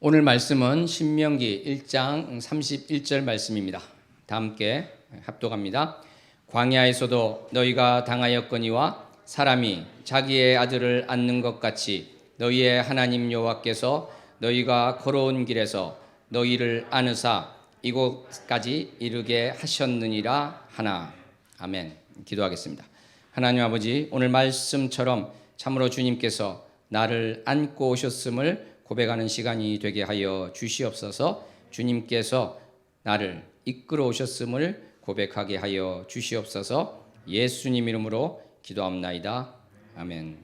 오늘 말씀은 신명기 1장 31절 말씀입니다. 다 함께 합독합니다. 광야에서도 너희가 당하였거니와 사람이 자기의 아들을 안는 것 같이 너희의 하나님 여호와께서 너희가 걸어온 길에서 너희를 안으사 이곳까지 이르게 하셨느니라 하나. 아멘. 기도하겠습니다. 하나님 아버지, 오늘 말씀처럼 참으로 주님께서 나를 안고 오셨음을 고백하는 시간이 되게 하여 주시옵소서. 주님께서 나를 이끌어 오셨음을 고백하게 하여 주시옵소서. 예수님 이름으로 기도합나이다. 아멘.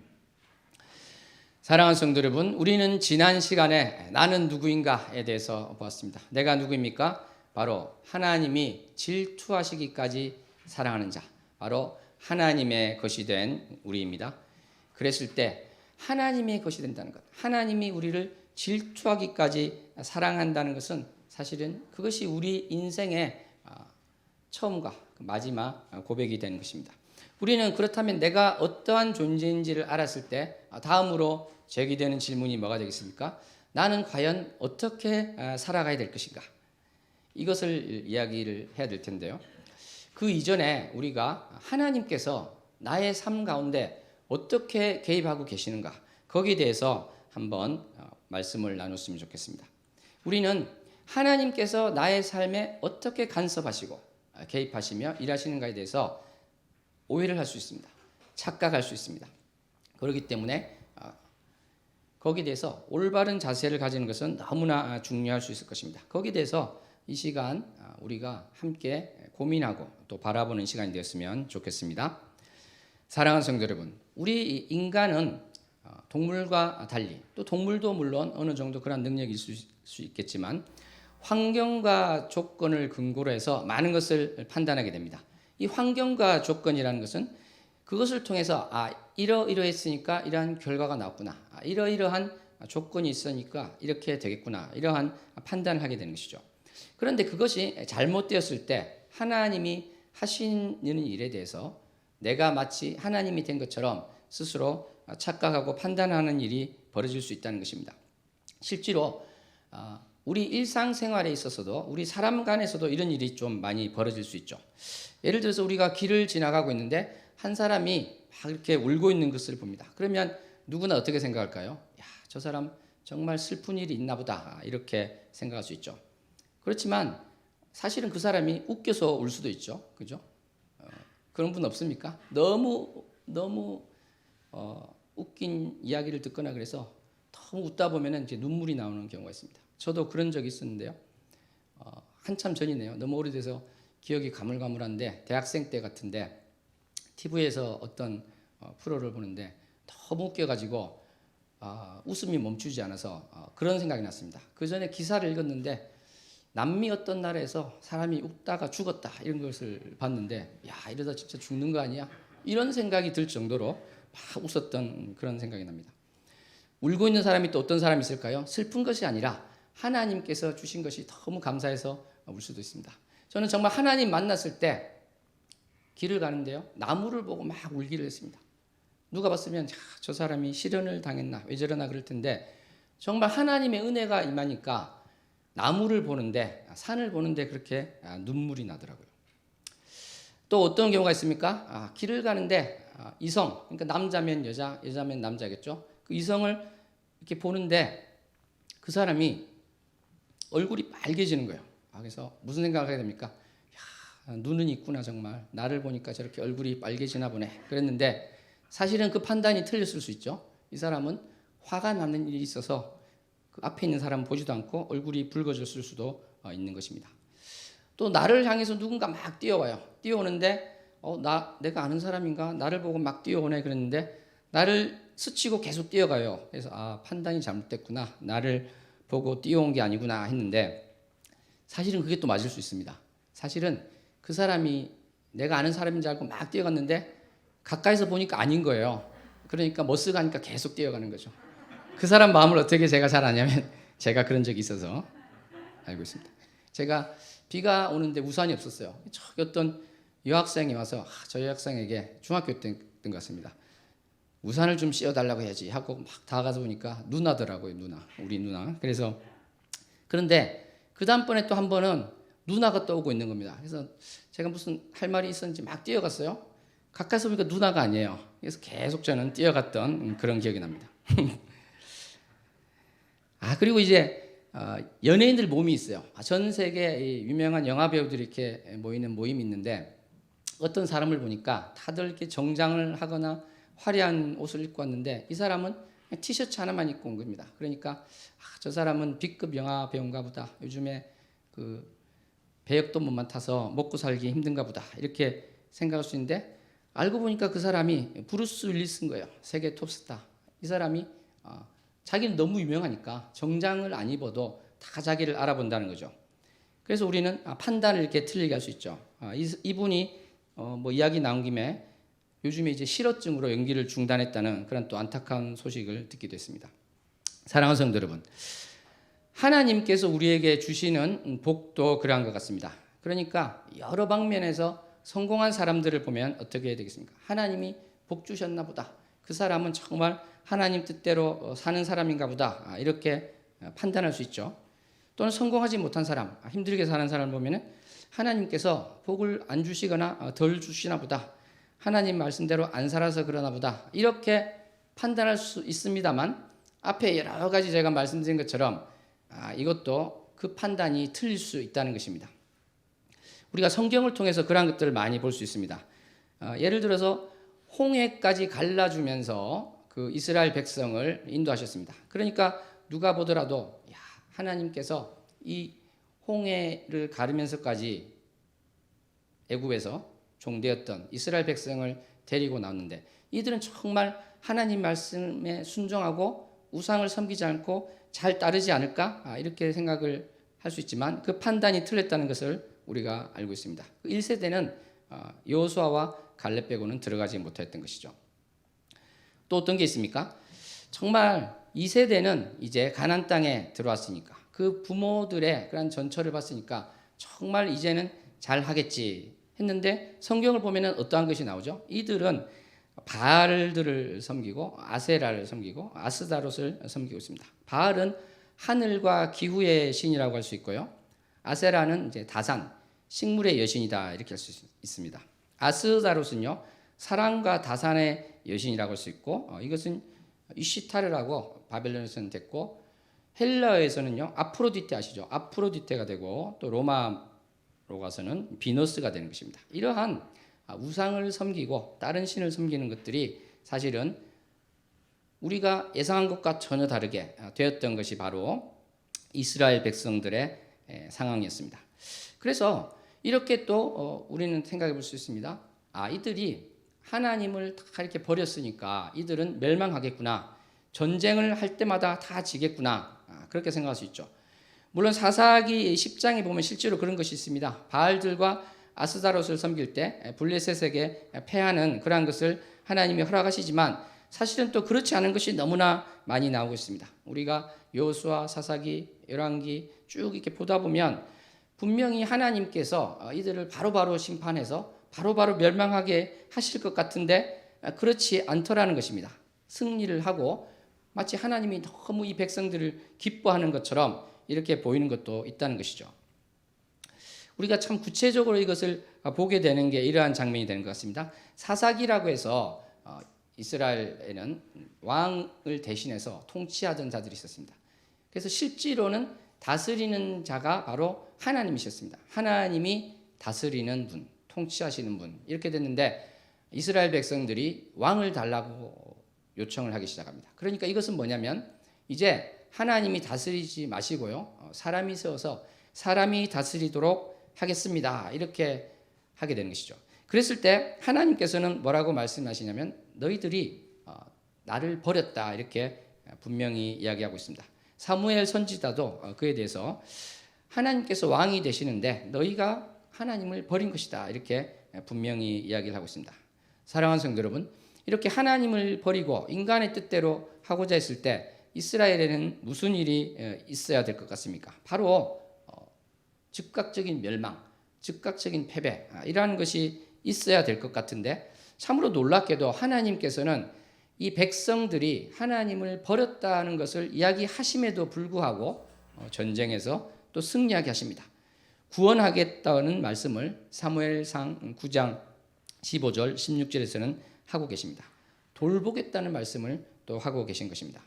사랑하는 성도 여러분, 우리는 지난 시간에 나는 누구인가에 대해서 보았습니다. 내가 누구입니까? 바로 하나님이 질투하시기까지 사랑하는 자, 바로 하나님의 것이 된 우리입니다. 그랬을 때 하나님의 것이 된다는 것, 하나님이 우리를 질투하기까지 사랑한다는 것은 사실은 그것이 우리 인생의 처음과 마지막 고백이 되는 것입니다. 우리는 그렇다면 내가 어떠한 존재인지를 알았을 때 다음으로 제기되는 질문이 뭐가 되겠습니까? 나는 과연 어떻게 살아가야 될 것인가? 이것을 이야기를 해야 될 텐데요. 그 이전에 우리가 하나님께서 나의 삶 가운데 어떻게 개입하고 계시는가? 거기에 대해서 한번 말씀을 나눴으면 좋겠습니다. 우리는 하나님께서 나의 삶에 어떻게 간섭하시고 개입하시며 일하시는가에 대해서 오해를 할 수 있습니다. 착각할 수 있습니다. 그렇기 때문에 거기에 대해서 올바른 자세를 가지는 것은 너무나 중요할 수 있을 것입니다. 거기에 대해서 이 시간 우리가 함께 고민하고 또 바라보는 시간이 되었으면 좋겠습니다. 사랑하는 성도 여러분, 우리 인간은 동물과 달리, 또 동물도 물론 어느 정도 그런 능력이 있을 수 있겠지만 환경과 조건을 근거로 해서 많은 것을 판단하게 됩니다. 이 환경과 조건이라는 것은 그것을 통해서 이러이러했으니까 이러한 결과가 나왔구나, 이러이러한 조건이 있으니까 이렇게 되겠구나, 이러한 판단을 하게 되는 것이죠. 그런데 그것이 잘못되었을 때 하나님이 하시는 일에 대해서 내가 마치 하나님이 된 것처럼 스스로 착각하고 판단하는 일이 벌어질 수 있다는 것입니다. 실제로 우리 일상생활에 있어서도 우리 사람 간에서도 이런 일이 좀 많이 벌어질 수 있죠. 예를 들어서 우리가 길을 지나가고 있는데 한 사람이 막 이렇게 울고 있는 것을 봅니다. 그러면 누구나 어떻게 생각할까요? 야, 저 사람 정말 슬픈 일이 있나 보다, 이렇게 생각할 수 있죠. 그렇지만 사실은 그 사람이 웃겨서 울 수도 있죠. 그죠? 그런 분 없습니까? 너무 웃긴 이야기를 듣거나 그래서 너무 웃다 보면 이제 눈물이 나오는 경우가 있습니다. 저도 그런 적이 있었는데요. 한참 전이네요. 너무 오래돼서 기억이 가물가물한데 대학생 때 같은데 TV에서 어떤 프로를 보는데 너무 웃겨가지고 웃음이 멈추지 않아서 그런 생각이 났습니다. 그 전에 기사를 읽었는데 남미 어떤 나라에서 사람이 웃다가 죽었다, 이런 것을 봤는데 야, 이러다 진짜 죽는 거 아니야? 이런 생각이 들 정도로 막 웃었던 그런 생각이 납니다. 울고 있는 사람이 또 어떤 사람이 있을까요? 슬픈 것이 아니라 하나님께서 주신 것이 너무 감사해서 울 수도 있습니다. 저는 정말 하나님 만났을 때 길을 가는데요, 나무를 보고 막 울기를 했습니다. 누가 봤으면 저 사람이 시련을 당했나, 왜 저러나 그럴 텐데 정말 하나님의 은혜가 임하니까 나무를 보는데, 산을 보는데 그렇게 눈물이 나더라고요. 또 어떤 경우가 있습니까? 길을 가는데 이성, 그러니까 남자면 여자, 여자면 남자겠죠. 그 이성을 이렇게 보는데 그 사람이 얼굴이 빨개지는 거예요. 그래서 무슨 생각을 하게 됩니까? 야, 눈은 있구나, 정말 나를 보니까 저렇게 얼굴이 빨개지나 보네, 그랬는데 사실은 그 판단이 틀렸을 수 있죠. 이 사람은 화가 나는 일이 있어서 그 앞에 있는 사람 보지도 않고 얼굴이 붉어졌을 수도 있는 것입니다. 또 나를 향해서 누군가 막 뛰어와요. 뛰어오는데 내가 아는 사람인가? 나를 보고 막 뛰어오네, 그랬는데 나를 스치고 계속 뛰어가요. 그래서 판단이 잘못됐구나, 나를 보고 뛰어온 게 아니구나 했는데 사실은 그게 또 맞을 수 있습니다. 사실은 그 사람이 내가 아는 사람인 줄 알고 막 뛰어갔는데 가까이서 보니까 아닌 거예요. 그러니까 머쓱하니까 계속 뛰어가는 거죠. 그 사람 마음을 어떻게 제가 잘 아냐면 제가 그런 적이 있어서 알고 있습니다. 제가 비가 오는데 우산이 없었어요. 저기 어떤 여학생이 와서 저 여학생에게 중학교 때인 것 같습니다. 우산을 좀 씌워달라고 해야지 하고 막 다가가서 보니까 누나더라고요. 누나, 우리 누나. 그래서 그런데 그 다음번에 또 한 번은 누나가 떠오고 있는 겁니다. 그래서 제가 무슨 할 말이 있었는지 막 뛰어갔어요. 가까이서 보니까 누나가 아니에요. 그래서 계속 저는 뛰어갔던 그런 기억이 납니다. 그리고 이제 연예인들 모임이 있어요. 전 세계 유명한 영화 배우들이 이렇게 모이는 모임이 있는데 어떤 사람을 보니까 다들 이렇게 정장을 하거나 화려한 옷을 입고 왔는데 이 사람은 티셔츠 하나만 입고 온 겁니다. 그러니까 저 사람은 B급 영화 배우인가 보다. 요즘에 그 배역도 못 맡아서 먹고 살기 힘든가 보다. 이렇게 생각할 수 있는데 알고 보니까 그 사람이 브루스 윌리스인 거예요. 세계 톱스타. 이 사람이 자기는 너무 유명하니까 정장을 안 입어도 다 자기를 알아본다는 거죠. 그래서 우리는 판단을 이렇게 틀리게 할 수 있죠. 이분이 뭐 이야기 나온 김에 요즘에 이제 실어증으로 연기를 중단했다는 그런 또 안타까운 소식을 듣기도 했습니다. 사랑하는 성도 여러분, 하나님께서 우리에게 주시는 복도 그러한 것 같습니다. 그러니까 여러 방면에서 성공한 사람들을 보면 어떻게 해야 되겠습니까? 하나님이 복 주셨나 보다. 그 사람은 정말 하나님 뜻대로 사는 사람인가 보다. 이렇게 판단할 수 있죠. 또는 성공하지 못한 사람, 힘들게 사는 사람을 보면 하나님께서 복을 안 주시거나 덜 주시나 보다. 하나님 말씀대로 안 살아서 그러나 보다. 이렇게 판단할 수 있습니다만 앞에 여러 가지 제가 말씀드린 것처럼 이것도 그 판단이 틀릴 수 있다는 것입니다. 우리가 성경을 통해서 그런 것들을 많이 볼 수 있습니다. 예를 들어서 홍해까지 갈라주면서 그 이스라엘 백성을 인도하셨습니다. 그러니까 누가 보더라도 하나님께서 이 홍해를 가르면서까지 애굽에서 종되었던 이스라엘 백성을 데리고 나왔는데 이들은 정말 하나님 말씀에 순종하고 우상을 섬기지 않고 잘 따르지 않을까? 이렇게 생각을 할 수 있지만 그 판단이 틀렸다는 것을 우리가 알고 있습니다. 1세대는 여호수아와 갈렙 빼고는 들어가지 못했던 것이죠. 또 어떤 게 있습니까? 정말 2세대는 이제 가나안 땅에 들어왔으니까 그 부모들의 그런 전철을 봤으니까 정말 이제는 잘 하겠지 했는데 성경을 보면은 어떠한 것이 나오죠? 이들은 바알들을 섬기고 아세라를 섬기고 아스다롯을 섬기고 있습니다. 바알은 하늘과 기후의 신이라고 할 수 있고요. 아세라는 이제 다산, 식물의 여신이다 이렇게 할 수 있습니다. 아스다롯은요 사랑과 다산의 여신이라고 할 수 있고 이것은 이시타르라고 바벨론에서는 됐고 헬라어에서는요 아프로디테 아시죠? 아프로디테가 되고 또 로마로 가서는 비너스가 되는 것입니다. 이러한 우상을 섬기고 다른 신을 섬기는 것들이 사실은 우리가 예상한 것과 전혀 다르게 되었던 것이 바로 이스라엘 백성들의 상황이었습니다. 그래서 이렇게 또 우리는 생각해 볼 수 있습니다. 이들이 하나님을 다 이렇게 버렸으니까 이들은 멸망하겠구나. 전쟁을 할 때마다 다 지겠구나. 그렇게 생각할 수 있죠. 물론 사사기 10장에 보면 실제로 그런 것이 있습니다. 바알들과 아스다롯을 섬길 때 블레셋에게 패하는 그러한 것을 하나님이 허락하시지만 사실은 또 그렇지 않은 것이 너무나 많이 나오고 있습니다. 우리가 여호수아, 사사기, 열왕기 쭉 이렇게 보다 보면 분명히 하나님께서 이들을 바로바로 심판해서 바로바로 멸망하게 하실 것 같은데 그렇지 않더라는 것입니다. 승리를 하고 마치 하나님이 너무 이 백성들을 기뻐하는 것처럼 이렇게 보이는 것도 있다는 것이죠. 우리가 참 구체적으로 이것을 보게 되는 게 이러한 장면이 되는 것 같습니다. 사사기라고 해서 이스라엘에는 왕을 대신해서 통치하던 자들이 있었습니다. 그래서 실제로는 다스리는 자가 바로 하나님이셨습니다. 하나님이 다스리는 분, 통치하시는 분 이렇게 됐는데 이스라엘 백성들이 왕을 달라고 요청을 하기 시작합니다. 그러니까 이것은 뭐냐면 이제 하나님이 다스리지 마시고요. 사람이 세워서 사람이 다스리도록 하겠습니다. 이렇게 하게 되는 것이죠. 그랬을 때 하나님께서는 뭐라고 말씀하시냐면 너희들이 나를 버렸다 이렇게 분명히 이야기하고 있습니다. 사무엘 선지자도 그에 대해서 하나님께서 왕이 되시는데 너희가 하나님을 버린 것이다 이렇게 분명히 이야기를 하고 있습니다. 사랑하는 성도 여러분, 이렇게 하나님을 버리고 인간의 뜻대로 하고자 했을 때 이스라엘에는 무슨 일이 있어야 될 것 같습니까? 바로 즉각적인 멸망, 즉각적인 패배 이러한 것이 있어야 될 것 같은데 참으로 놀랍게도 하나님께서는 이 백성들이 하나님을 버렸다는 것을 이야기하심에도 불구하고 전쟁에서 또 승리하게 하십니다. 구원하겠다는 말씀을 사무엘상 9장 15절 16절에서는 하고 계십니다. 돌보겠다는 말씀을 또 하고 계신 것입니다.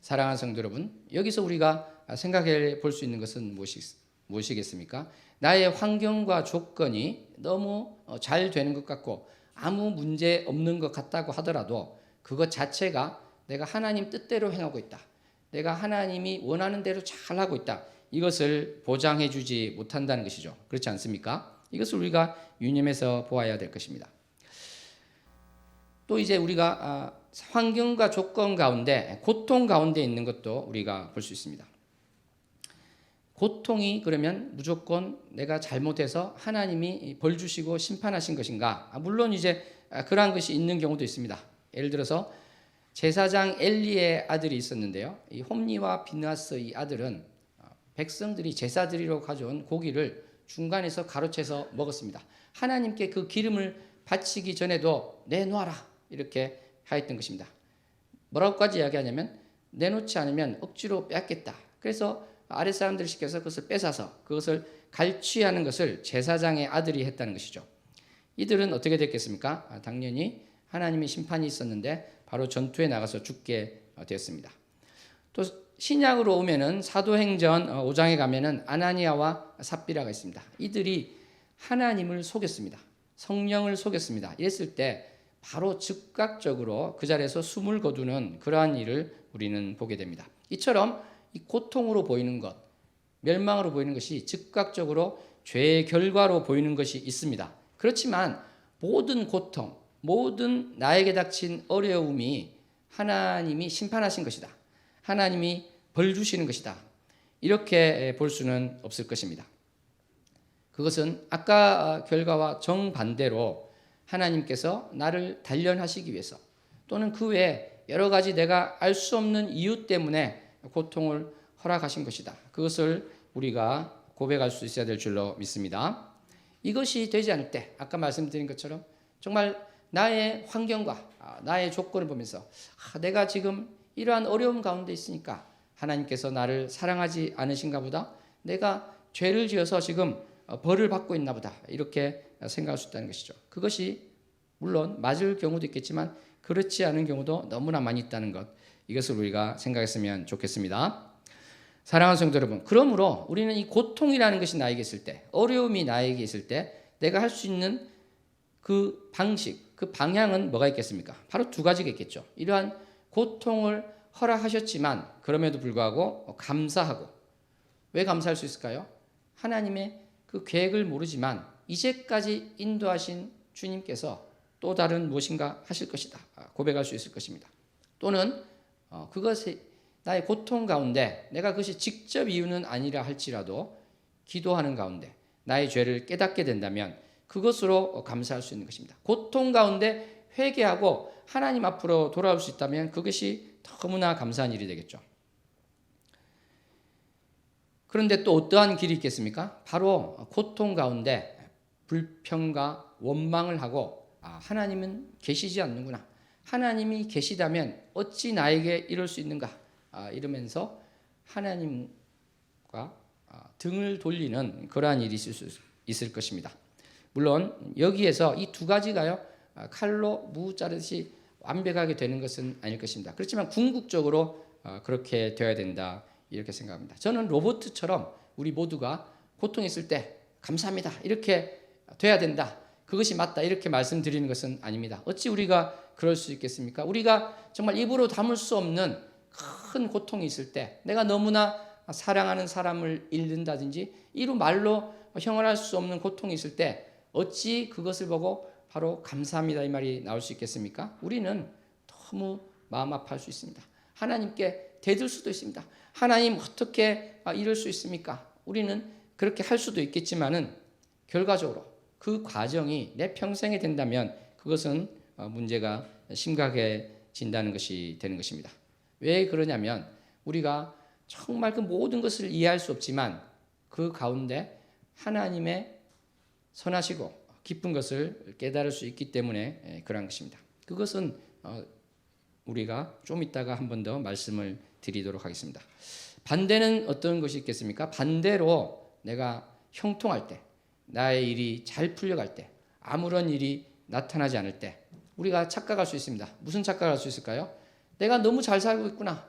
사랑하는 성도 여러분, 여기서 우리가 생각해 볼 수 있는 것은 무엇이겠습니까? 나의 환경과 조건이 너무 잘 되는 것 같고 아무 문제 없는 것 같다고 하더라도 그것 자체가 내가 하나님 뜻대로 행하고 있다, 내가 하나님이 원하는 대로 잘하고 있다, 이것을 보장해 주지 못한다는 것이죠. 그렇지 않습니까? 이것을 우리가 유념해서 보아야 될 것입니다. 또 이제 우리가 환경과 조건 가운데 고통 가운데 있는 것도 우리가 볼 수 있습니다. 고통이 그러면 무조건 내가 잘못해서 하나님이 벌 주시고 심판하신 것인가? 물론 이제 그러한 것이 있는 경우도 있습니다. 예를 들어서 제사장 엘리의 아들이 있었는데요. 이 홈니와 비나스 이 아들은 백성들이 제사 드리러 가져온 고기를 중간에서 가로채서 먹었습니다. 하나님께 그 기름을 바치기 전에도 내놓아라 이렇게 하였던 것입니다. 뭐라고까지 이야기하냐면 내놓지 않으면 억지로 뺏겠다. 그래서 아랫사람들을 시켜서 그것을 뺏어서 그것을 갈취하는 것을 제사장의 아들이 했다는 것이죠. 이들은 어떻게 됐겠습니까? 당연히 하나님의 심판이 있었는데 바로 전투에 나가서 죽게 되었습니다. 또 신약으로 오면은 사도행전 5장에 가면은 아나니아와 삽비라가 있습니다. 이들이 하나님을 속였습니다. 성령을 속였습니다. 이랬을 때 바로 즉각적으로 그 자리에서 숨을 거두는 그러한 일을 우리는 보게 됩니다. 이처럼 이 고통으로 보이는 것, 멸망으로 보이는 것이 즉각적으로 죄의 결과로 보이는 것이 있습니다. 그렇지만 모든 고통, 모든 나에게 닥친 어려움이 하나님이 심판하신 것이다, 하나님이 벌 주시는 것이다, 이렇게 볼 수는 없을 것입니다. 그것은 아까 결과와 정반대로 하나님께서 나를 단련하시기 위해서 또는 그 외에 여러 가지 내가 알 수 없는 이유 때문에 고통을 허락하신 것이다. 그것을 우리가 고백할 수 있어야 될 줄로 믿습니다. 이것이 되지 않을 때 아까 말씀드린 것처럼 정말 나의 환경과 나의 조건을 보면서 내가 지금 이러한 어려움 가운데 있으니까 하나님께서 나를 사랑하지 않으신가 보다, 내가 죄를 지어서 지금 벌을 받고 있나 보다, 이렇게 생각할 수 있다는 것이죠. 그것이 물론 맞을 경우도 있겠지만 그렇지 않은 경우도 너무나 많이 있다는 것, 이것을 우리가 생각했으면 좋겠습니다. 사랑하는 성도 여러분, 그러므로 우리는 이 고통이라는 것이 나에게 있을 때, 어려움이 나에게 있을 때 내가 할 수 있는 그 방식, 그 방향은 뭐가 있겠습니까? 바로 두 가지가 있겠죠. 이러한 고통을 허락하셨지만 그럼에도 불구하고 감사하고. 왜 감사할 수 있을까요? 하나님의 그 계획을 모르지만 이제까지 인도하신 주님께서 또 다른 무엇인가 하실 것이다, 고백할 수 있을 것입니다. 또는 그것이 나의 고통 가운데 내가 그것이 직접 이유는 아니라 할지라도 기도하는 가운데 나의 죄를 깨닫게 된다면 그것으로 감사할 수 있는 것입니다. 고통 가운데 회개하고 하나님 앞으로 돌아올 수 있다면 그것이 너무나 감사한 일이 되겠죠. 그런데 또 어떠한 길이 있겠습니까? 바로 고통 가운데 불평과 원망을 하고 하나님은 계시지 않는구나, 하나님이 계시다면 어찌 나에게 이럴 수 있는가, 이러면서 하나님과 등을 돌리는 그러한 일이 있을 수 있을 것입니다. 물론 여기에서 이 두 가지가요 칼로 무 자르듯이 완벽하게 되는 것은 아닐 것입니다. 그렇지만 궁극적으로 그렇게 되어야 된다, 이렇게 생각합니다. 저는 로봇처럼 우리 모두가 고통했을 때 감사합니다, 이렇게 돼야 된다, 그것이 맞다, 이렇게 말씀드리는 것은 아닙니다. 어찌 우리가 그럴 수 있겠습니까? 우리가 정말 입으로 담을 수 없는 큰 고통이 있을 때, 내가 너무나 사랑하는 사람을 잃는다든지 이루 말로 형언할 수 없는 고통이 있을 때 어찌 그것을 보고 바로 감사합니다 이 말이 나올 수 있겠습니까? 우리는 너무 마음 아파할 수 있습니다. 하나님께 대들 수도 있습니다. 하나님 어떻게 이럴 수 있습니까? 우리는 그렇게 할 수도 있겠지만은 결과적으로 그 과정이 내 평생에 된다면 그것은 문제가 심각해진다는 것이 되는 것입니다. 왜 그러냐면 우리가 정말 그 모든 것을 이해할 수 없지만 그 가운데 하나님의 선하시고 기쁜 것을 깨달을 수 있기 때문에 그러한 것입니다. 그것은 우리가 좀 이따가 한 번 더 말씀을 드리도록 하겠습니다. 반대는 어떤 것이 있겠습니까? 반대로 내가 형통할 때, 나의 일이 잘 풀려갈 때, 아무런 일이 나타나지 않을 때 우리가 착각할 수 있습니다. 무슨 착각을 할 수 있을까요? 내가 너무 잘 살고 있구나.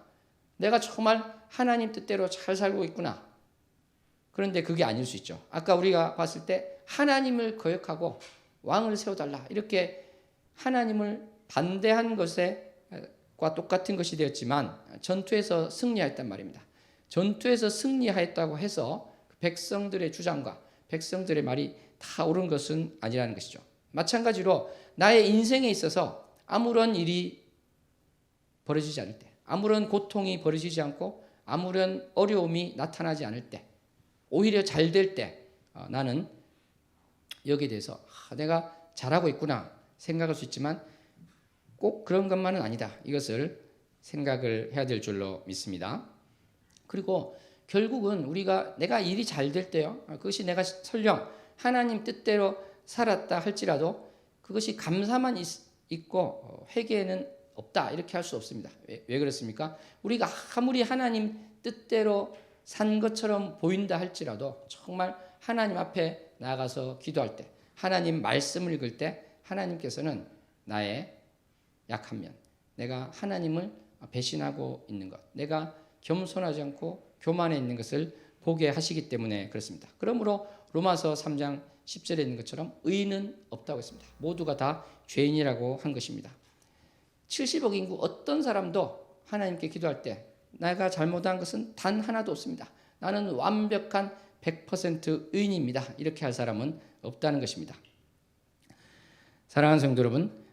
내가 정말 하나님 뜻대로 잘 살고 있구나. 그런데 그게 아닐 수 있죠. 아까 우리가 봤을 때 하나님을 거역하고 왕을 세워달라. 이렇게 하나님을 반대한 것과 똑같은 것이 되었지만 전투에서 승리하였단 말입니다. 전투에서 승리하였다고 해서 백성들의 주장과 백성들의 말이 다 옳은 것은 아니라는 것이죠. 마찬가지로 나의 인생에 있어서 아무런 일이 벌어지지 않을 때, 아무런 고통이 벌어지지 않고 아무런 어려움이 나타나지 않을 때, 오히려 잘 될 때 나는 여기에 대해서 내가 잘하고 있구나 생각할 수 있지만 꼭 그런 것만은 아니다. 이것을 생각을 해야 될 줄로 믿습니다. 그리고 결국은 우리가 내가 일이 잘 될 때요. 그것이 내가 설령 하나님 뜻대로 살았다 할지라도 그것이 감사만 있고 회개는 없다 이렇게 할 수 없습니다. 왜 그렇습니까? 우리가 아무리 하나님 뜻대로 산 것처럼 보인다 할지라도 정말 하나님 앞에 나아가서 기도할 때, 하나님 말씀을 읽을 때 하나님께서는 나의 약한 면, 내가 하나님을 배신하고 있는 것, 내가 겸손하지 않고 교만해 있는 것을 보게 하시기 때문에 그렇습니다. 그러므로 로마서 3장 10절에 있는 것처럼 의인은 없다고 했습니다. 모두가 다 죄인이라고 한 것입니다. 70억 인구 어떤 사람도 하나님께 기도할 때 내가 잘못한 것은 단 하나도 없습니다. 나는 완벽한 100% 의인입니다. 이렇게 할 사람은 없다는 것입니다. 사랑하는 성도 여러분,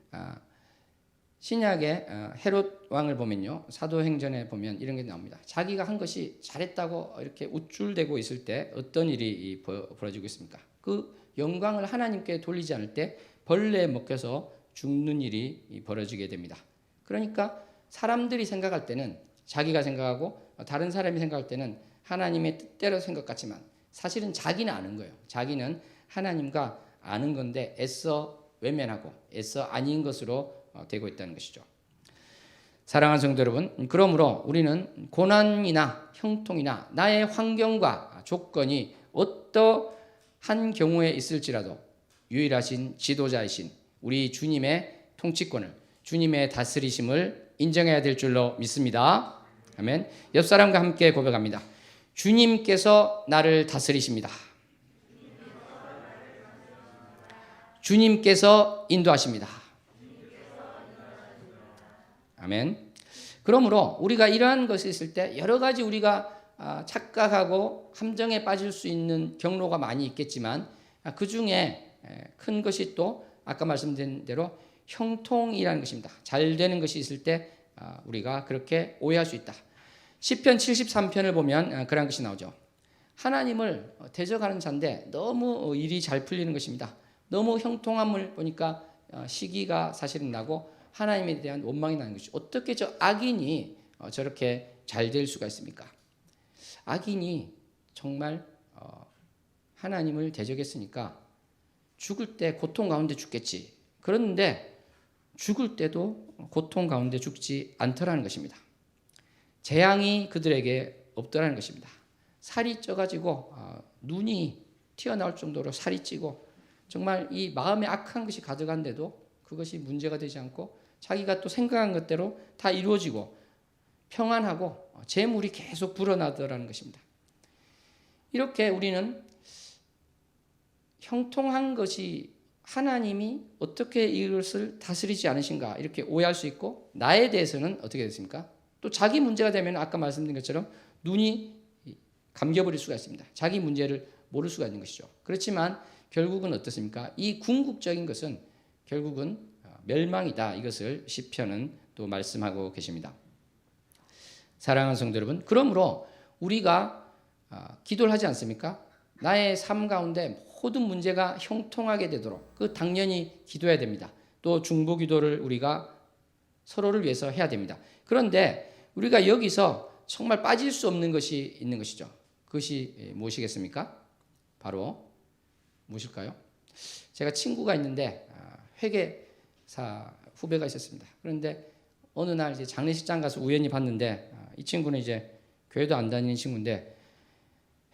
신약의 헤롯 왕을 보면요, 사도행전에 보면 이런 게 나옵니다. 자기가 한 것이 잘했다고 이렇게 우쭐대고 있을 때 어떤 일이 벌어지고 있습니까? 그 영광을 하나님께 돌리지 않을 때 벌레에 먹혀서 죽는 일이 벌어지게 됩니다. 그러니까 사람들이 생각할 때는 자기가 생각하고 다른 사람이 생각할 때는 하나님의 뜻대로 생각 같지만 사실은 자기는 아는 거예요. 자기는 하나님과 아는 건데 애써 외면하고 애써 아닌 것으로 되고 있다는 것이죠. 사랑하는 성도 여러분, 그러므로 우리는 고난이나 형통이나 나의 환경과 조건이 어떠한 경우에 있을지라도 유일하신 지도자이신 우리 주님의 통치권을, 주님의 다스리심을 인정해야 될 줄로 믿습니다. 아멘. 옆 사람과 함께 고백합니다. 주님께서 나를 다스리십니다. 주님께서 인도하십니다. 아멘. 그러므로 우리가 이러한 것이 있을 때 여러 가지 우리가 착각하고 함정에 빠질 수 있는 경로가 많이 있겠지만 그 중에 큰 것이 또 아까 말씀드린 대로 형통이라는 것입니다. 잘 되는 것이 있을 때 우리가 그렇게 오해할 수 있다. 시편 73편을 보면 그런 것이 나오죠. 하나님을 대적하는 자인데 너무 일이 잘 풀리는 것입니다. 너무 형통함을 보니까 시기가 사실은 나고 하나님에 대한 원망이 나는 것이죠. 어떻게 저 악인이 저렇게 잘 될 수가 있습니까? 악인이 정말 하나님을 대적했으니까 죽을 때 고통 가운데 죽겠지. 그런데 죽을 때도 고통 가운데 죽지 않더라는 것입니다. 재앙이 그들에게 없더라는 것입니다. 살이 쪄가지고 눈이 튀어나올 정도로 살이 찌고 정말 이 마음에 악한 것이 가져간데도 그것이 문제가 되지 않고 자기가 또 생각한 것대로 다 이루어지고 평안하고 재물이 계속 불어나더라는 것입니다. 이렇게 우리는 형통한 것이 하나님이 어떻게 이것을 다스리지 않으신가 이렇게 오해할 수 있고 나에 대해서는 어떻게 됐습니까? 또 자기 문제가 되면 아까 말씀드린 것처럼 눈이 감겨버릴 수가 있습니다. 자기 문제를 모를 수가 있는 것이죠. 그렇지만 결국은 어떻습니까? 이 궁극적인 것은 결국은 멸망이다. 이것을 시편은 또 말씀하고 계십니다. 사랑하는 성도 여러분, 그러므로 우리가 기도를 하지 않습니까? 나의 삶 가운데 모든 문제가 형통하게 되도록 그 당연히 기도해야 됩니다. 또 중보 기도를 우리가 서로를 위해서 해야 됩니다. 그런데 우리가 여기서 정말 빠질 수 없는 것이 있는 것이죠. 그것이 무엇이겠습니까? 바로 무엇일까요? 제가 친구가 있는데 회계사 후배가 있었습니다. 그런데 어느 날 이제 장례식장 가서 우연히 봤는데 이 친구는 이제 교회도 안 다니는 친구인데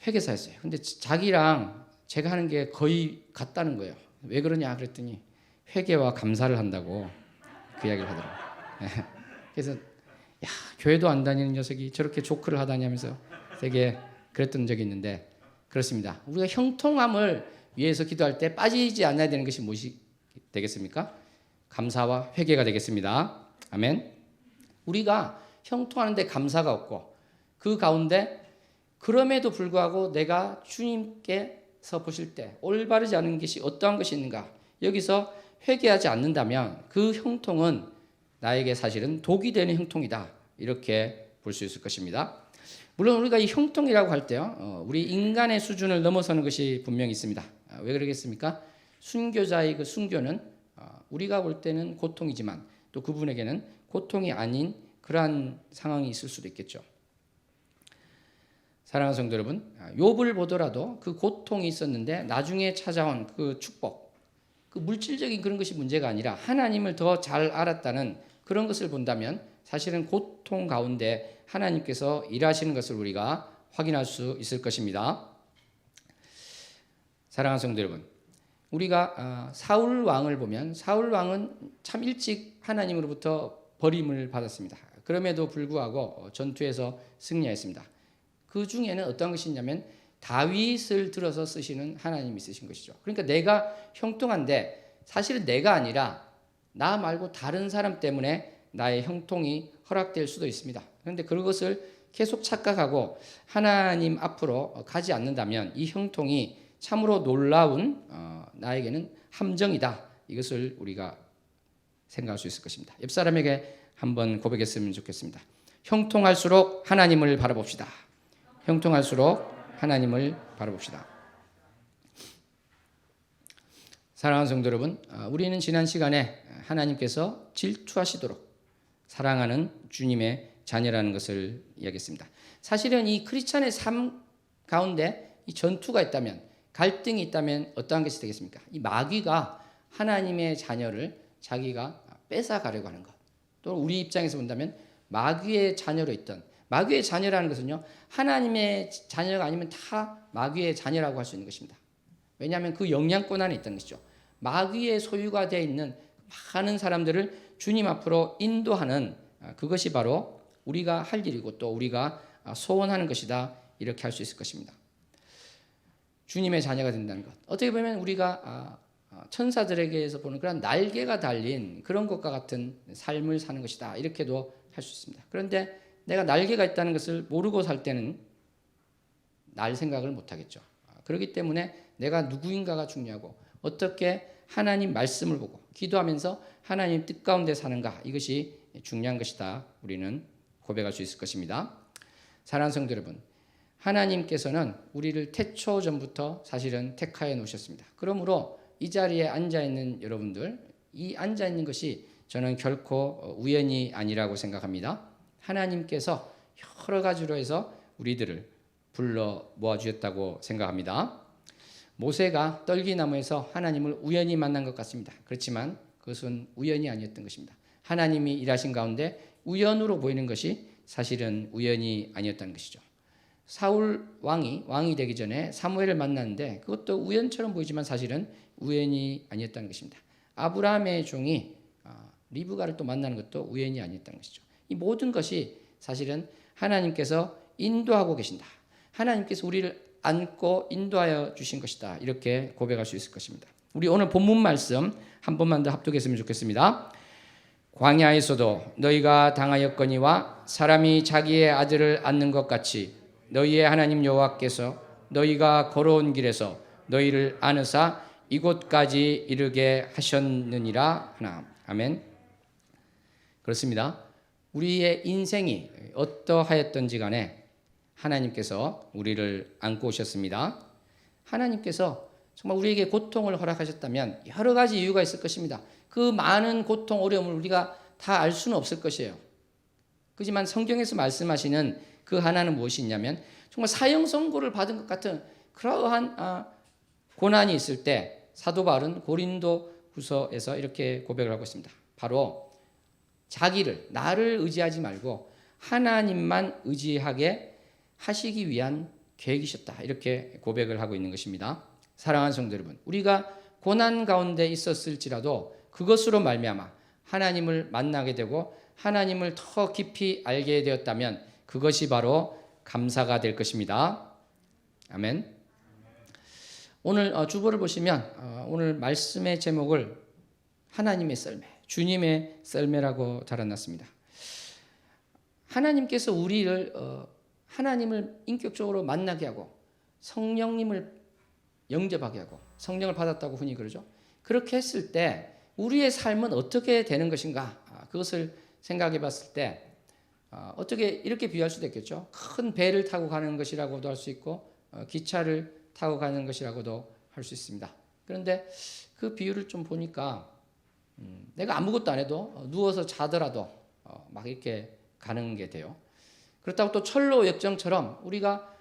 회계사였어요. 근데 자기랑 제가 하는 게 거의 같다는 거예요. 왜 그러냐 그랬더니 회계와 감사를 한다고 그 이야기를 하더라고요. 그래서 야, 교회도 안 다니는 녀석이 저렇게 조크를 하다니 하면서 되게 그랬던 적이 있는데, 그렇습니다. 우리가 형통함을 위해서 기도할 때 빠지지 않아야 되는 것이 무엇이 되겠습니까? 감사와 회개가 되겠습니다. 아멘. 우리가 형통하는데 감사가 없고 그 가운데 그럼에도 불구하고 내가 주님께서 보실 때 올바르지 않은 것이 어떠한 것이 있는가, 여기서 회개하지 않는다면 그 형통은 나에게 사실은 독이 되는 형통이다, 이렇게 볼 수 있을 것입니다. 물론 우리가 이 형통이라고 할 때요, 우리 인간의 수준을 넘어서는 것이 분명히 있습니다. 왜 그러겠습니까? 순교자의 그 순교는 우리가 볼 때는 고통이지만 또 그분에게는 고통이 아닌 그러한 상황이 있을 수도 있겠죠. 사랑하는 성도 여러분, 욥을 보더라도 그 고통이 있었는데 나중에 찾아온 그 축복, 그 물질적인 그런 것이 문제가 아니라 하나님을 더 잘 알았다는 그런 것을 본다면 사실은 고통 가운데 하나님께서 일하시는 것을 우리가 확인할 수 있을 것입니다. 사랑하는 성도 여러분, 우리가 사울 왕을 보면 사울 왕은 참 일찍 하나님으로부터 버림을 받았습니다. 그럼에도 불구하고 전투에서 승리했습니다. 그 중에는 어떤 것이 있냐면 다윗을 들어서 쓰시는 하나님이 쓰신 것이죠. 그러니까 내가 형통한데 사실은 내가 아니라 나 말고 다른 사람 때문에 나의 형통이 허락될 수도 있습니다. 그런데 그것을 계속 착각하고 하나님 앞으로 가지 않는다면 이 형통이 참으로 놀라운 나에게는 함정이다, 이것을 우리가 생각할 수 있을 것입니다. 옆 사람에게 한번 고백했으면 좋겠습니다. 형통할수록 하나님을 바라봅시다. 형통할수록 하나님을 바라봅시다. 사랑하는 성도 여러분, 우리는 지난 시간에 하나님께서 질투하시도록 사랑하는 주님의 자녀라는 것을 이야기했습니다. 사실은 이 크리스찬의 삶 가운데 이 전투가 있다면, 갈등이 있다면 어떠한 것이 되겠습니까? 이 마귀가 하나님의 자녀를 자기가 뺏어가려고 하는 것. 또 우리 입장에서 본다면 마귀의 자녀로 있던, 마귀의 자녀라는 것은요, 하나님의 자녀가 아니면 다 마귀의 자녀라고 할 수 있는 것입니다. 왜냐하면 그 영향권 안에 있다는 것이죠. 마귀의 소유가 되어 있는 많은 사람들을 주님 앞으로 인도하는, 그것이 바로 우리가 할 일이고 또 우리가 소원하는 것이다, 이렇게 할 수 있을 것입니다. 주님의 자녀가 된다는 것, 어떻게 보면 우리가 천사들에게서 보는 그런 날개가 달린 그런 것과 같은 삶을 사는 것이다, 이렇게도 할 수 있습니다. 그런데 내가 날개가 있다는 것을 모르고 살 때는 날 생각을 못하겠죠. 그렇기 때문에 내가 누구인가가 중요하고 어떻게 하나님 말씀을 보고 기도하면서 하나님 뜻 가운데 사는가, 이것이 중요한 것이다, 우리는 고백할 수 있을 것입니다. 사랑하는 성도 여러분, 하나님께서는 우리를 태초 전부터 사실은 택하여 놓으셨습니다. 그러므로 이 자리에 앉아있는 여러분들, 이 앉아있는 것이 저는 결코 우연이 아니라고 생각합니다. 하나님께서 여러 가지로 해서 우리들을 불러 모아주셨다고 생각합니다. 모세가 떨기나무에서 하나님을 우연히 만난 것 같습니다. 그렇지만 그것은 우연이 아니었던 것입니다. 하나님이 일하신 가운데 우연으로 보이는 것이 사실은 우연이 아니었다는 것이죠. 사울 왕이 되기 전에 사무엘을 만났는데 그것도 우연처럼 보이지만 사실은 우연이 아니었다는 것입니다. 아브라함의 종이 리브가를 또 만나는 것도 우연이 아니었다는 것이죠. 이 모든 것이 사실은 하나님께서 인도하고 계신다, 하나님께서 우리를 안고 인도하여 주신 것이다, 이렇게 고백할 수 있을 것입니다. 우리 오늘 본문 말씀 한 번만 더 합독했으면 좋겠습니다. 광야에서도 너희가 당하였거니와 사람이 자기의 아들을 안는 것 같이 너희의 하나님 여호와께서 너희가 걸어온 길에서 너희를 안으사 이곳까지 이르게 하셨느니라 하나. 아멘. 그렇습니다. 우리의 인생이 어떠하였던지 간에 하나님께서 우리를 안고 오셨습니다. 하나님께서 정말 우리에게 고통을 허락하셨다면 여러 가지 이유가 있을 것입니다. 그 많은 고통, 어려움을 우리가 다 알 수는 없을 것이에요. 그렇지만 성경에서 말씀하시는 그 하나는 무엇이 있냐면 정말 사형 선고를 받은 것 같은 그러한 고난이 있을 때 사도 바울은 고린도 후서에서 이렇게 고백을 하고 있습니다. 바로 나를 의지하지 말고 하나님만 의지하게 하시기 위한 계획이셨다. 이렇게 고백을 하고 있는 것입니다. 사랑하는 성도 여러분, 우리가 고난 가운데 있었을지라도 그것으로 말미암아 하나님을 만나게 되고 하나님을 더 깊이 알게 되었다면 그것이 바로 감사가 될 것입니다. 아멘. 오늘 주보를 보시면 오늘 말씀의 제목을 하나님의 썰매, 주님의 썰매라고 달아놨습니다. 하나님께서 우리를 하나님을 인격적으로 만나게 하고 성령님을 영접하게 하고 성령을 받았다고 흔히 그러죠. 그렇게 했을 때 우리의 삶은 어떻게 되는 것인가? 그것을 생각해 봤을 때 어떻게 이렇게 비유할 수도 있겠죠. 큰 배를 타고 가는 것이라고도 할 수 있고 기차를 타고 가는 것이라고도 할 수 있습니다. 그런데 그 비유를 좀 보니까 내가 아무것도 안 해도 누워서 자더라도 막 이렇게 가는 게 돼요. 그렇다고 또 철로 역정처럼 우리가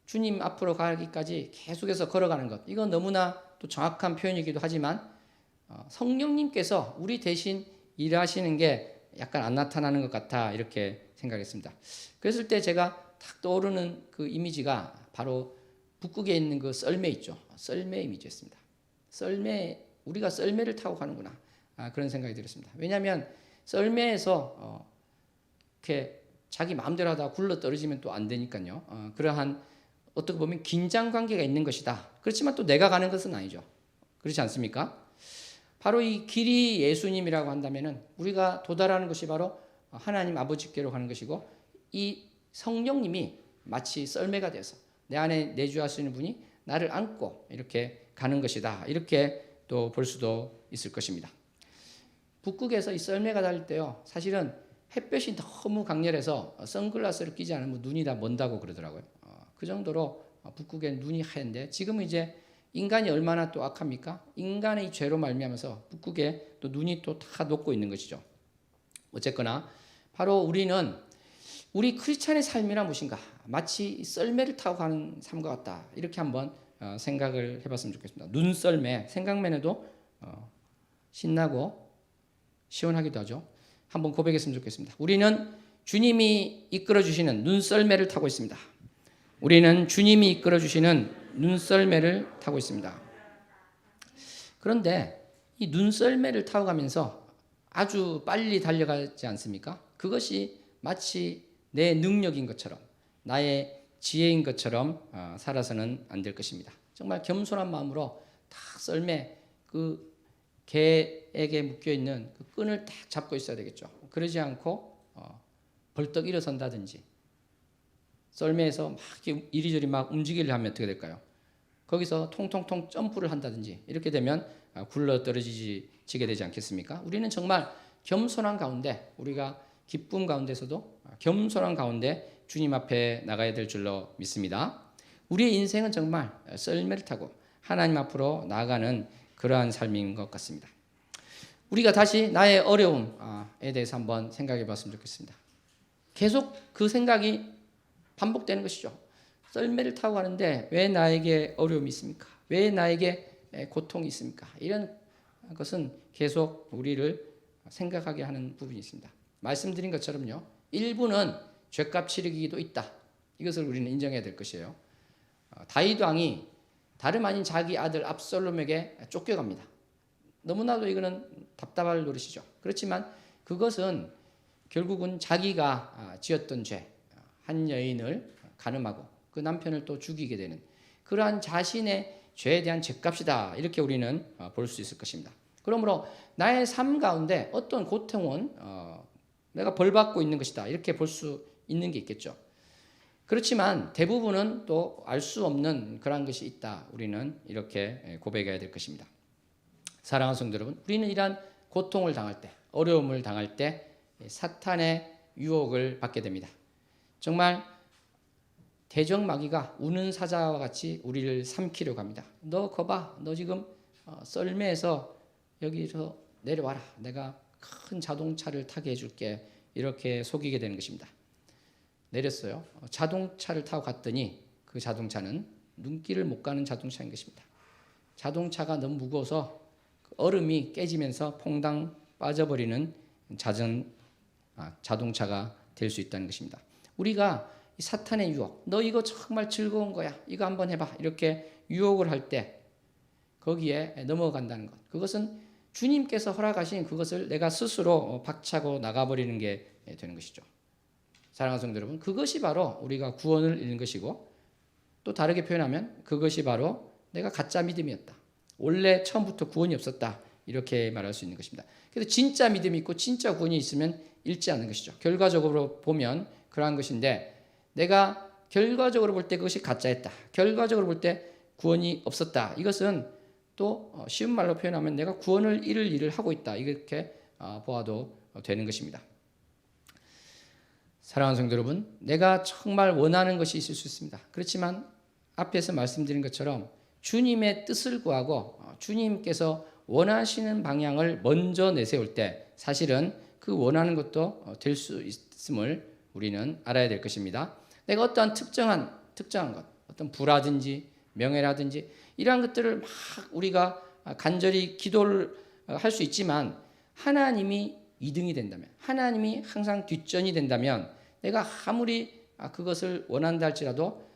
주님 앞으로 가기까지 계속해서 걸어가는 것, 이건 너무나 또 정확한 표현이기도 하지만 성령님께서 우리 대신 일하시는 게 약간 안 나타나는 것 같아 이렇게 생각했습니다. 그랬을 때 제가 딱 떠오르는 그 이미지가 바로 북극에 있는 그 썰매 있죠. 썰매 이미지였습니다. 썰매, 우리가 썰매를 타고 가는구나, 그런 생각이 들었습니다. 왜냐하면 썰매에서 이렇게 자기 마음대로 하다가 굴러 떨어지면 또 안 되니까요. 그러한 어떻게 보면 긴장 관계가 있는 것이다. 그렇지만 또 내가 가는 것은 아니죠. 그렇지 않습니까? 바로 이 길이 예수님이라고 한다면은 우리가 도달하는 것이 바로 하나님 아버지께로 가는 것이고, 이 성령님이 마치 썰매가 되어서 내 안에 내주하시는 분이 나를 안고 이렇게 가는 것이다. 이렇게 또 볼 수도 있을 것입니다. 북극에서 이 썰매가 달릴 때요, 사실은 햇볕이 너무 강렬해서 선글라스를 끼지 않으면 눈이 다 먼다고 그러더라고요. 그 정도로 북극엔 눈이 하얀데, 지금은 이제 인간이 얼마나 또 악합니까? 인간의 죄로 말미암아서 북극에 또 눈이 또 다 녹고 있는 것이죠. 어쨌거나 바로 우리는 우리 크리스찬의 삶이란 무엇인가? 마치 썰매를 타고 가는 삶과 같다. 이렇게 한번 생각을 해봤으면 좋겠습니다. 눈썰매, 생각만 해도 신나고 시원하기도 하죠. 한번 고백했으면 좋겠습니다. 우리는 주님이 이끌어주시는 눈썰매를 타고 있습니다. 우리는 주님이 이끌어주시는 눈썰매를 타고 있습니다. 그런데 이 눈썰매를 타고 가면서 아주 빨리 달려가지 않습니까? 그것이 마치 내 능력인 것처럼, 나의 지혜인 것처럼 살아서는 안 될 것입니다. 정말 겸손한 마음으로 딱 썰매, 그 개에게 묶여있는 그 끈을 딱 잡고 있어야 되겠죠. 그러지 않고 벌떡 일어선다든지 썰매에서 막 이리저리 막 움직이려 하면 어떻게 될까요? 거기서 통통통 점프를 한다든지 이렇게 되면 굴러 떨어지게 되지 않겠습니까? 우리는 정말 겸손한 가운데, 우리가 기쁨 가운데서도 겸손한 가운데 주님 앞에 나가야 될 줄로 믿습니다. 우리의 인생은 정말 썰매를 타고 하나님 앞으로 나아가는 그러한 삶인 것 같습니다. 우리가 다시 나의 어려움에 대해서 한번 생각해 봤으면 좋겠습니다. 계속 그 생각이 반복되는 것이죠. 썰매를 타고 가는데 왜 나에게 어려움이 있습니까? 왜 나에게 고통이 있습니까? 이런 것은 계속 우리를 생각하게 하는 부분이 있습니다. 말씀드린 것처럼요, 일부는 죄값 치르기도 있다. 이것을 우리는 인정해야 될 것이에요. 다윗 왕이 다름 아닌 자기 아들 압살롬에게 쫓겨갑니다. 너무나도 이거는 답답할 노릇이죠. 그렇지만 그것은 결국은 자기가 지었던 죄, 한 여인을 간음하고 그 남편을 또 죽이게 되는 그러한 자신의 죄에 대한 죄값이다. 이렇게 우리는 볼 수 있을 것입니다. 그러므로 나의 삶 가운데 어떤 고통은 내가 벌받고 있는 것이다. 이렇게 볼 수 있는 게 있겠죠. 그렇지만 대부분은 또 알 수 없는 그런 것이 있다. 우리는 이렇게 고백해야 될 것입니다. 사랑하는 성도 여러분, 우리는 이러한 고통을 당할 때, 어려움을 당할 때 사탄의 유혹을 받게 됩니다. 정말 대적마귀가 우는 사자와 같이 우리를 삼키려고 합니다. 너 거봐, 너 지금 썰매에서 여기서 내려와라. 내가 큰 자동차를 타게 해줄게. 이렇게 속이게 되는 것입니다. 내렸어요. 자동차를 타고 갔더니 그 자동차는 눈길을 못 가는 자동차인 것입니다. 자동차가 너무 무거워서 얼음이 깨지면서 퐁당 빠져버리는 자동차가 될 수 있다는 것입니다. 우리가 이 사탄의 유혹, 너 이거 정말 즐거운 거야, 이거 한번 해봐, 이렇게 유혹을 할 때 거기에 넘어간다는 것, 그것은 주님께서 허락하신 그것을 내가 스스로 박차고 나가버리는 게 되는 것이죠. 사랑하는 성도 여러분, 그것이 바로 우리가 구원을 잃는 것이고, 또 다르게 표현하면 그것이 바로 내가 가짜 믿음이었다, 원래 처음부터 구원이 없었다, 이렇게 말할 수 있는 것입니다. 그래서 진짜 믿음이 있고 진짜 구원이 있으면 잃지 않는 것이죠. 결과적으로 보면 그러한 것인데, 내가 결과적으로 볼 때 그것이 가짜였다, 결과적으로 볼 때 구원이 없었다, 이것은 또 쉬운 말로 표현하면 내가 구원을 잃을 일을 하고 있다, 이렇게 보아도 되는 것입니다. 사랑하는 성도 여러분, 내가 정말 원하는 것이 있을 수 있습니다. 그렇지만 앞에서 말씀드린 것처럼 주님의 뜻을 구하고 주님께서 원하시는 방향을 먼저 내세울 때 사실은 그 원하는 것도 될 수 있음을 우리는 알아야 될 것입니다. 내가 어떠한 특정한 것, 어떤 부라든지 명예라든지 이러한 것들을 막 우리가 간절히 기도를 할 수 있지만, 하나님이 2등이 된다면, 하나님이 항상 뒷전이 된다면, 내가 아무리 그것을 원한다 할지라도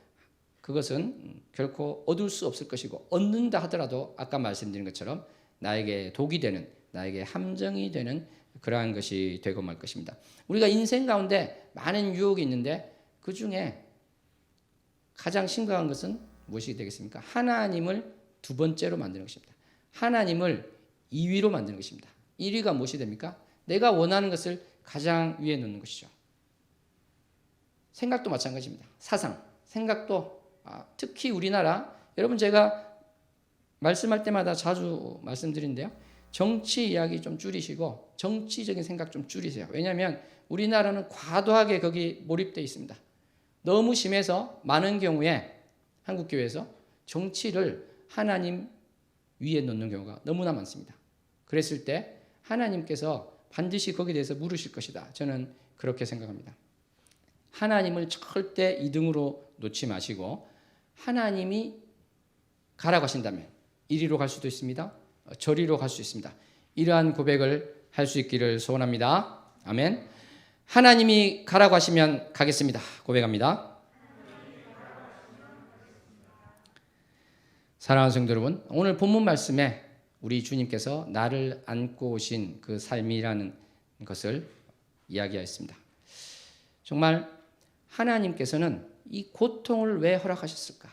그것은 결코 얻을 수 없을 것이고, 얻는다 하더라도 아까 말씀드린 것처럼 나에게 독이 되는, 나에게 함정이 되는 그러한 것이 되고 말 것입니다. 우리가 인생 가운데 많은 유혹이 있는데 그 중에 가장 심각한 것은 무엇이 되겠습니까? 하나님을 두 번째로 만드는 것입니다. 하나님을 2위로 만드는 것입니다. 1위가 무엇이 됩니까? 내가 원하는 것을 가장 위에 놓는 것이죠. 생각도 마찬가지입니다. 사상, 생각도 특히 우리나라, 여러분 제가 말씀할 때마다 자주 말씀드린데요, 정치 이야기 좀 줄이시고 정치적인 생각 좀 줄이세요. 왜냐하면 우리나라는 과도하게 거기 몰입되어 있습니다. 너무 심해서 많은 경우에 한국교회에서 정치를 하나님 위에 놓는 경우가 너무나 많습니다. 그랬을 때 하나님께서 반드시 거기에 대해서 물으실 것이다, 저는 그렇게 생각합니다. 하나님을 절대 2등으로 놓지 마시고, 하나님이 가라고 하신다면 1위로 갈 수도 있습니다, 저리로 갈 수 있습니다. 이러한 고백을 할 수 있기를 소원합니다. 아멘. 하나님이 가라고 하시면 가겠습니다. 고백합니다. 사랑하는 성도 여러분, 오늘 본문 말씀에 우리 주님께서 나를 안고 오신 그 삶이라는 것을 이야기하였습니다. 정말 하나님께서는 이 고통을 왜 허락하셨을까?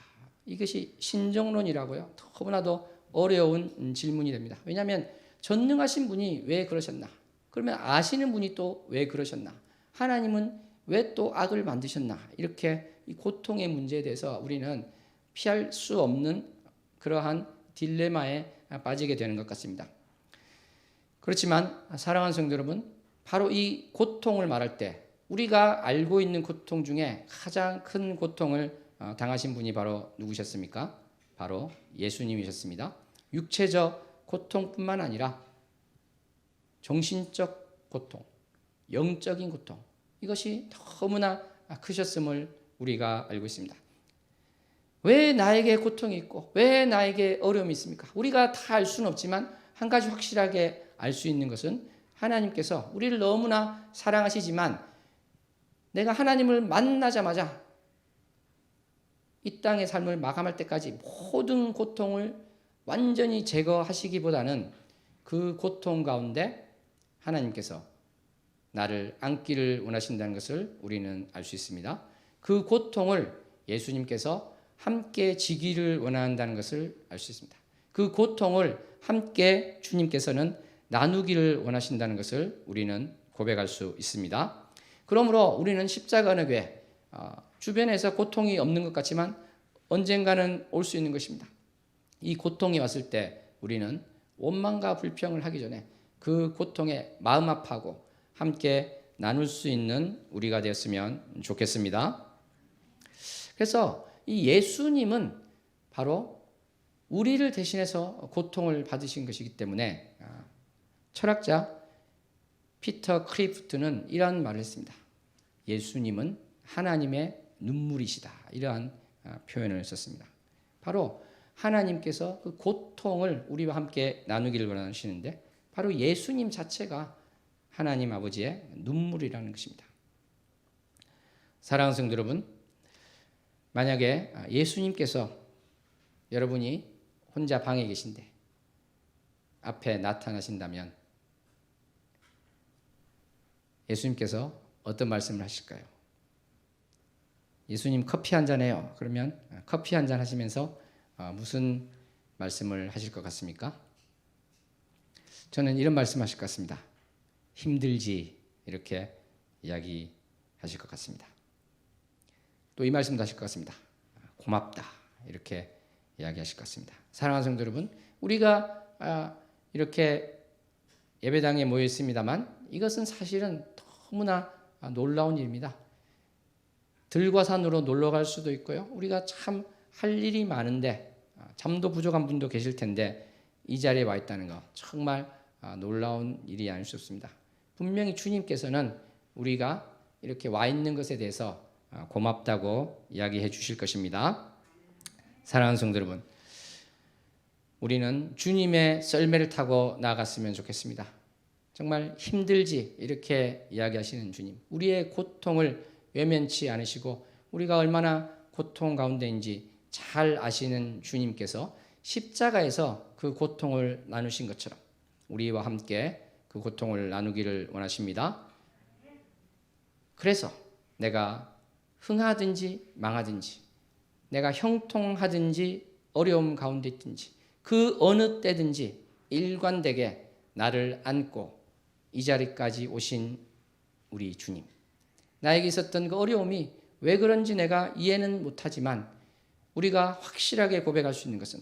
이것이 신정론이라고요, 너무나도 어려운 질문이 됩니다. 왜냐하면 전능하신 분이 왜 그러셨나? 그러면 아시는 분이 또 왜 그러셨나? 하나님은 왜 또 악을 만드셨나? 이렇게 이 고통의 문제에 대해서 우리는 피할 수 없는 그러한 딜레마에 빠지게 되는 것 같습니다. 그렇지만 사랑하는 성도 여러분, 바로 이 고통을 말할 때 우리가 알고 있는 고통 중에 가장 큰 고통을 당하신 분이 바로 누구셨습니까? 바로 예수님이셨습니다. 육체적 고통뿐만 아니라 정신적 고통, 영적인 고통, 이것이 너무나 크셨음을 우리가 알고 있습니다. 왜 나에게 고통이 있고 왜 나에게 어려움이 있습니까? 우리가 다 알 수는 없지만 한 가지 확실하게 알 수 있는 것은 하나님께서 우리를 너무나 사랑하시지만, 내가 하나님을 만나자마자 이 땅의 삶을 마감할 때까지 모든 고통을 완전히 제거하시기보다는 그 고통 가운데 하나님께서 나를 안기를 원하신다는 것을 우리는 알 수 있습니다. 그 고통을 예수님께서 함께 지기를 원한다는 것을 알 수 있습니다. 그 고통을 함께 주님께서는 나누기를 원하신다는 것을 우리는 고백할 수 있습니다. 그러므로 우리는 십자가의 교회, 주변에서 고통이 없는 것 같지만 언젠가는 올 수 있는 것입니다. 이 고통이 왔을 때 우리는 원망과 불평을 하기 전에 그 고통에 마음 아파하고 함께 나눌 수 있는 우리가 되었으면 좋겠습니다. 그래서 이 예수님은 바로 우리를 대신해서 고통을 받으신 것이기 때문에 철학자 피터 크리프트는 이러한 말을 했습니다. 예수님은 하나님의 눈물이시다, 이러한 표현을 썼습니다. 바로 하나님께서 그 고통을 우리와 함께 나누기를 원하시는데 바로 예수님 자체가 하나님 아버지의 눈물이라는 것입니다. 사랑하는 성도 여러분, 만약에 예수님께서 여러분이 혼자 방에 계신데 앞에 나타나신다면 예수님께서 어떤 말씀을 하실까요? 예수님 커피 한 잔 해요. 그러면 커피 한 잔 하시면서 무슨 말씀을 하실 것 같습니까? 저는 이런 말씀 하실 것 같습니다. 힘들지, 이렇게 이야기하실 것 같습니다. 또 이 말씀도 하실 것 같습니다. 고맙다, 이렇게 이야기하실 것 같습니다. 사랑하는 성도 여러분, 우리가 이렇게 예배당에 모여 있습니다만 이것은 사실은 너무나 놀라운 일입니다. 들과 산으로 놀러 갈 수도 있고요. 우리가 참 할 일이 많은데 잠도 부족한 분도 계실 텐데 이 자리에 와 있다는 거 정말 놀라운 일이 아닐 수 없습니다. 분명히 주님께서는 우리가 이렇게 와 있는 것에 대해서 고맙다고 이야기해 주실 것입니다. 사랑하는 성도 여러분, 우리는 주님의 썰매를 타고 나아갔으면 좋겠습니다. 정말 힘들지, 이렇게 이야기하시는 주님, 우리의 고통을 외면치 않으시고 우리가 얼마나 고통 가운데인지 잘 아시는 주님께서 십자가에서 그 고통을 나누신 것처럼 우리와 함께 그 고통을 나누기를 원하십니다. 그래서 내가 흥하든지 망하든지, 내가 형통하든지 어려움 가운데 있든지, 그 어느 때든지 일관되게 나를 안고 이 자리까지 오신 우리 주님, 나에게 있었던 그 어려움이 왜 그런지 내가 이해는 못하지만 우리가 확실하게 고백할 수 있는 것은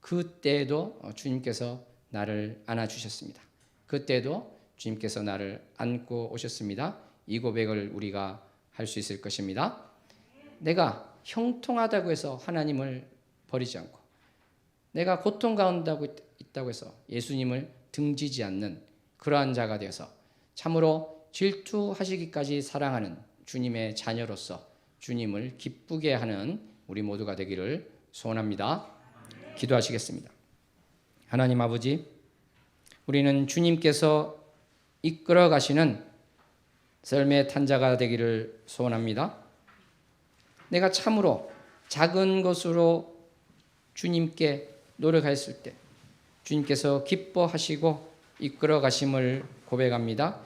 그때에도 주님께서 나를 안아주셨습니다. 그때에도 주님께서 나를 안고 오셨습니다. 이 고백을 우리가 할 수 있을 것입니다. 내가 형통하다고 해서 하나님을 버리지 않고, 내가 고통 가운데 있다고 해서 예수님을 등지지 않는 그러한 자가 되어서 참으로 질투하시기까지 사랑하는 주님의 자녀로서 주님을 기쁘게 하는 우리 모두가 되기를 소원합니다. 기도하시겠습니다. 하나님 아버지, 우리는 주님께서 이끌어 가시는 썰매 탄 자가 되기를 소원합니다. 내가 참으로 작은 것으로 주님께 노력했을 때 주님께서 기뻐하시고 이끌어 가심을 고백합니다.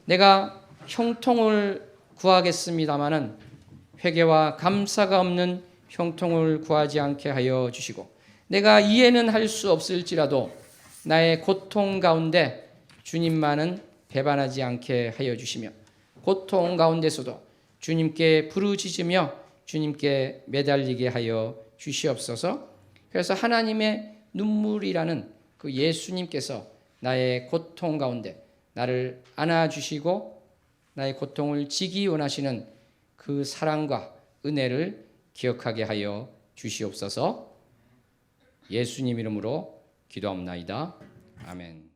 내가 형통을 구하겠습니다마는 회개와 감사가 없는 형통을 구하지 않게 하여 주시고, 내가 이해는 할 수 없을지라도 나의 고통 가운데 주님만은 배반하지 않게 하여 주시며, 고통 가운데서도 주님께 부르짖으며 주님께 매달리게 하여 주시옵소서. 그래서 하나님의 눈물이라는 그 예수님께서 나의 고통 가운데 나를 안아주시고 나의 고통을 지기 원하시는 그 사랑과 은혜를 기억하게 하여 주시옵소서. 예수님 이름으로 기도합나이다. 아멘.